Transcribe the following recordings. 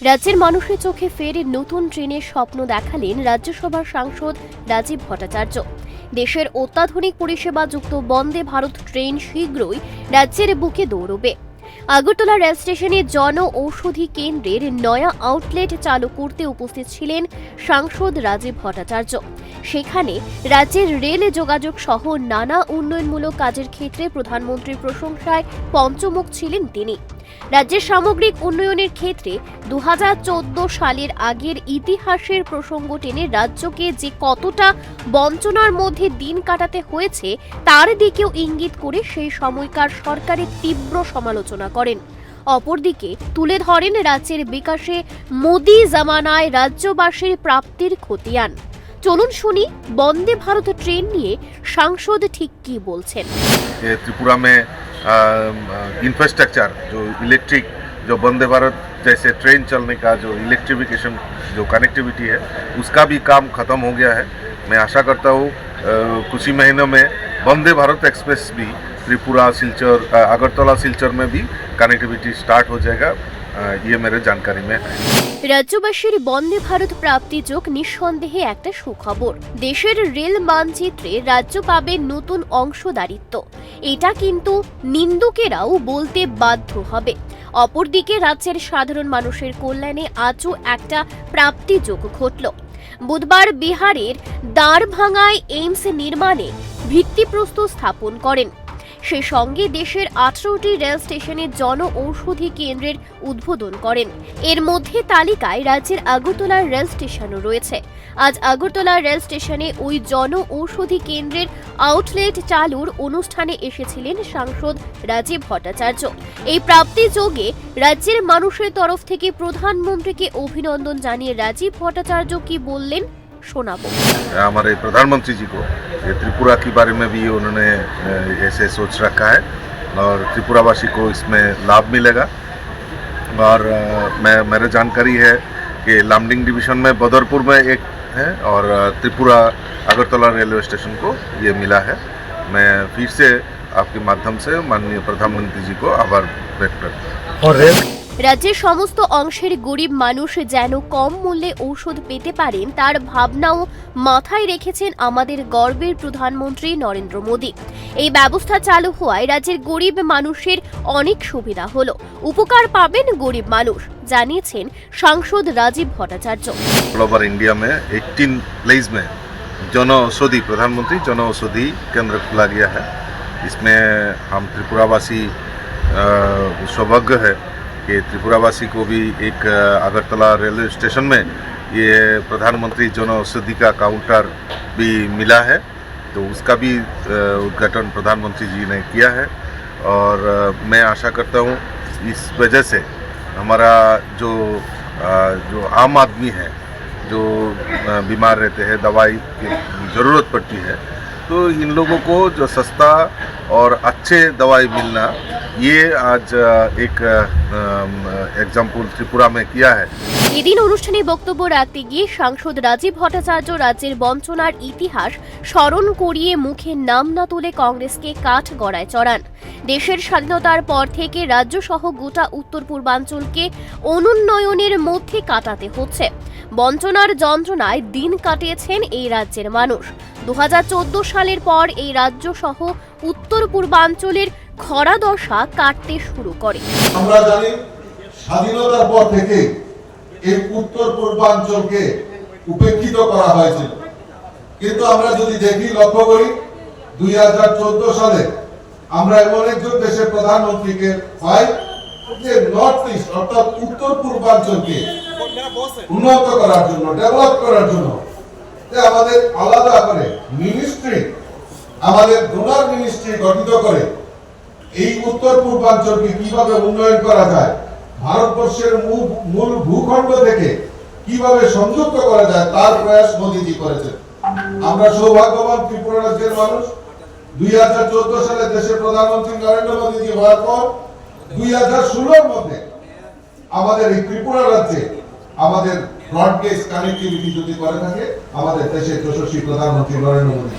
রাজ্যের মানুষের চোখে ফের নতুন ট্রেনের স্বপ্ন দেখালেন রাজ্যসভার সাংসদ রাজীব ভট্টাচার্য। দেশের অত্যাধুনিক পরিষেবাযুক্ত বন্দে ভারত ট্রেন শীঘ্রই রাজ্যের বুকে দৌড়বে। আগরতলা রেল স্টেশনে জন ঔষধি কেন্দ্রের নয়া আউটলেট চালু করতে উপস্থিত ছিলেন সাংসদ রাজীব ভট্টাচার্য। সেখানে রাজ্যের রেল যোগাযোগ সহ নানা উন্নয়নমূলক কাজের ক্ষেত্রে প্রধানমন্ত্রীর প্রশংসায় পঞ্চমুখ ছিলেন তিনি। রাজ্যের সামগ্রিক উন্নয়নের ক্ষেত্রে 2014 সালের আগের ইতিহাসের প্রসঙ্গ টেনে রাজ্যকে যে কতটা বঞ্চনার মধ্যে দিন কাটাতে হয়েছে তার দিকেও ইঙ্গিত করে সেই সময়কার সরকারের তীব্র সমালোচনা করেন। অপরদিকে তুলে ধরেন রাজ্যের বিকাশে মোদি জামানায় রাজ্যবাসীর প্রাপ্তির খতিয়ান। চলুন শুনি বন্দে ভারত ট্রেন নিয়ে সাংসদ ঠিক কি বলছেন। त्रिपुरा में इंफ्रास्ट्रक्चर जो इलेक्ट्रिक जो वंदे भारत जैसे ट्रेन चलने का जो इलेक्ट्रिफिकेशन जो कनेक्टिविटी है उसका भी काम ख़त्म हो गया है। मैं आशा करता हूँ कुछ ही महीनों में वंदे भारत एक्सप्रेस भी त्रिपुरा सिलचर अगरतला सिलचर में भी कनेक्टिविटी स्टार्ट हो जाएगा। ये मेरे जानकारी में है। রাজ্যবাসীর বন্দে ভারত প্রাপ্তি যোগ নিঃসন্দেহে একটা সুখবর। দেশের রেল মানচিত্রে রাজ্য পাবে নতুন অংশদারিত্ব, এটা কিন্তু নিন্দুকেরাও বলতে বাধ্য হবে। অপরদিকে রাজ্যের সাধারণ মানুষের কল্যাণে আজও একটা প্রাপ্তি যোগ ঘটল। বুধবার বিহারের দাঁড়ভাঙায় এইমস নির্মাণে ভিত্তিপ্রস্তর স্থাপন করেন। সে সঙ্গে দেশের 18টি রেল স্টেশনে জন ঔষধি কেন্দ্রের উদ্বোধন করেন। এর মধ্যে তালিকায় রাজ্যের আগরতলা রেল স্টেশনও রয়েছে। আজ আগরতলা রেল স্টেশনে ওই জন ঔষধি কেন্দ্রের আউটলেট চালুর অনুষ্ঠানে এসেছিলেন সাংসদ রাজীব ভট্টাচার্য। এই প্রাপ্তি যোগে রাজ্যের মানুষের তরফ থেকে প্রধানমন্ত্রীকে অভিনন্দন জানিয়ে রাজীব ভট্টাচার্য কি বললেন শোনাবো। हमारे प्रधानमंत्री जी को त्रिपुरा के बारे में भी उन्होंने ऐसे सोच रखा है और त्रिपुरावासी को इसमें लाभ मिलेगा। और मेरे जानकारी है कि लामडिंग डिवीजन में बदरपुर में एक है और त्रिपुरा अगरतला रेलवे स्टेशन को ये मिला है। मैं फिर से आपके माध्यम से माननीय प्रधानमंत्री जी को आभार व्यक्त करता हूँ। রাজ্যের সমস্ত অংশের গরিব মানুষ যেন কম মূল্যে ঔষধ পেতে পারেন তার ভাবনাও মাথায় রেখেছেন আমাদের গর্বের প্রধানমন্ত্রী নরেন্দ্র মোদী। এই ব্যবস্থা চালু হওয়ায় রাজ্যের গরিব মানুষের অনেক সুবিধা হলো, উপকার পাবেন গরিব মানুষ, জানিয়েছেন সাংসদ Rajib Bhattacharya. All over India में 18 प्लेस में जन औषधि प्रधानमंत्री जन औषधि केंद्र खोला गया है। इसमें हम त्रिपुरावासी सौभाग्य है कि त्रिपुरावासी को भी एक अगरतला रेलवे स्टेशन में ये प्रधानमंत्री जन औषधि का काउंटर भी मिला है, तो उसका भी उद्घाटन प्रधानमंत्री जी ने किया है। और मैं आशा करता हूँ इस वजह से हमारा जो आम आदमी है जो बीमार रहते हैं दवाई की ज़रूरत पड़ती है, तो इन लोगों को जो सस्ता और अच्छे दवाई मिलना ये आज एक एग्जाम्पल त्रिपुरा में किया है। এদিন অনুষ্ঠানে বক্তব্য রাখতে গিয়ে সাংসদ রাজীব ভট্টাচার্য রাজ্যের বঞ্চনার ইতিহাস স্মরণ করিয়ে মুখে নাম না তুলে কংগ্রেসকে কাঠ গড়ায় চড়ান। দেশের স্বাধীনতার পর থেকে রাজ্য সহ গোটা উত্তর পূর্বাঞ্চলকে অনুন্নয়নের মধ্যে কাটাতে হচ্ছে। বঞ্চনার যন্ত্রণায় দিন কাটিয়েছেন এই রাজ্যের মানুষ। 2014 সালের পর এই রাজ্য সহ উত্তর পূর্বাঞ্চলের খরা দশা কাটতে শুরু করে। আমরা জানি স্বাধীনতার পর থেকে এই উত্তর পূর্বাঞ্চলকে উপেক্ষিত করা হয়েছিল, কিন্তু আমরা যদি দেখি লক্ষ্য করি 2014 সালে আমরা এমন একজন দেশের প্রধানমন্ত্রীকে পাই যে নর্থ ইস্ট অর্থাৎ উত্তর পূর্বাঞ্চলকে উন্নত করার জন্য ডেভেলপ করার জন্য আমাদের আলাদা করে মিনিস্ট্রি আমাদের ডোনার মিনিস্ট্রি গঠিত করে এই উত্তর পূর্বাঞ্চলকে কিভাবে উন্নয়ন করা যায়, ভারতবর্ষের মূল ভূখণ্ড থেকে কিভাবে সংযুক্ত করা যায় তার প্রয়াস মোদীজি করেছেন। আমরা সৌভাগ্যবান ত্রিপুরা রাজ্যের মানুষ। 2014 সালে দেশের প্রধানমন্ত্রী নরেন্দ্র মোদীজি হওয়ার পর 2016-র মধ্যে আমাদের এই ত্রিপুরা রাজ্যে আমাদের ব্রডগেজ কানেক্টিভিটি যদি করে থাকে আমাদের দেশের যশস্বী প্রধানমন্ত্রী নরেন্দ্র মোদী।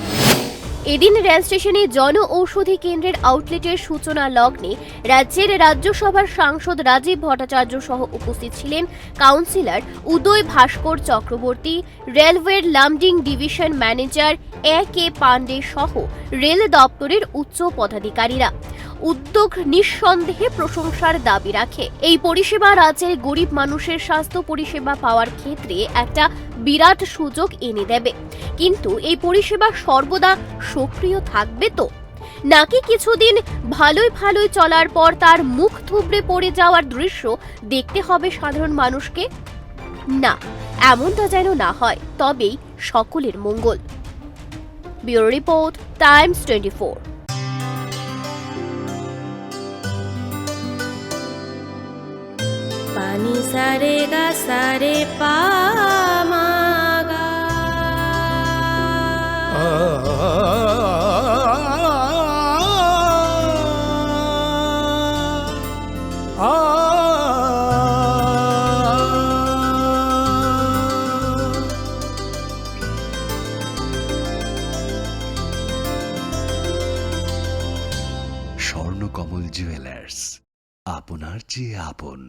এদিন রেল স্টেশনে জন ঔষধি কেন্দ্রের আউটলেটের সূচনা লগ্নে রাজ্যের রাজ্যসভার সাংসদ রাজীব ভট্টাচার্য সহ উপস্থিত ছিলেন কাউন্সিলর উদয় ভাস্কর চক্রবর্তী, রেলওয়ের লামডিং ডিভিশন ম্যানেজার কে পান্ডে সহ রেল দপ্তরের উচ্চ পদাধিকারীরা। উদ্যোগ নিঃসন্দেহে প্রশংসার দাবি রাখে। এই পরিষেবা রাজ্যের গরিব মানুষের স্বাস্থ্য পরিষেবা পাওয়ার ক্ষেত্রে একটা বিরাট সুযোগ এনে দেবে। কিন্তু এই পরিষেবা সর্বদা সক্রিয় থাকবে তো, নাকি কিছুদিন ভালোই চলার পর তার মুখ থুবড়ে পড়ে যাওয়ার দৃশ্য দেখতে হবে সাধারণ মানুষকে? না, এমনটা যেন না হয়, তবেই সকলের মঙ্গল। Bureau report, Times 24। पानी सारे गा सारे पामागा স্বর্ণকমল জুয়েলার্স, আপনার চেয়ে আপন।